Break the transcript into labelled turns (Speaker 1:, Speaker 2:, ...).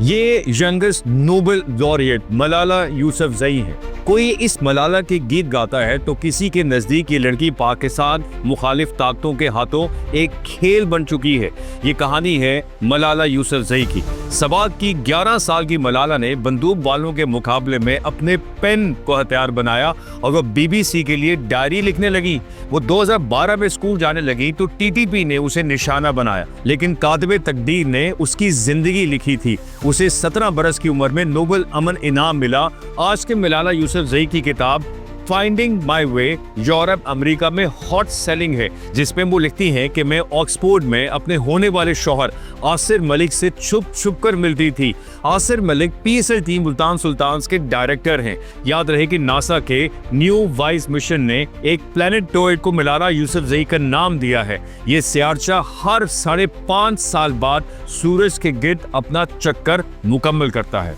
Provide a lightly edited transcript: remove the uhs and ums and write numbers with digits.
Speaker 1: ये youngest Nobel laureate Malala Yousafzai हैं। कोई इस मलाला के गीत गाता है तो किसी के नज़दीक ये लड़की पाकिस्तान मुखालिफ ताकतों के हाथों एक खेल बन चुकी है। ये कहानी है मलाला यूसुफजई की। सबाक की 11 साल की मलाला ने बंदूक वालों के मुकाबले में अपने पेन को हथियार बनाया और वो BBC के लिए डायरी लिखने लगी। वो 2012 में स्कूल जाने लगी तो TTP ने उसे निशाना बनाया, लेकिन कातिबे तकदीर ने उसकी जिंदगी लिखी थी। उसे 17 बरस की उम्र में नोबेल अमन इनाम मिला। आज के मलाला यूसुफजई की किताब finding my way Europe America में हॉट सेलिंग है, जिसमें वो लिखती हैं कि मैं ऑक्सफोर्ड में अपने होने वाले शौहर आसिर मलिक से छुप छुप कर मिलती थी। आसिर मलिक PSLT मुल्तान सुल्तान्स के डायरेक्टर हैं। याद रहे कि नासा के न्यू वाइस मिशन ने एक प्लैनेटॉइड को मलाला यूसुफजई का नाम दिया है। ये सियारचा हर 5.5 साल बाद सूरज के गिर्द अपना चक्कर मुकम्मल करता है।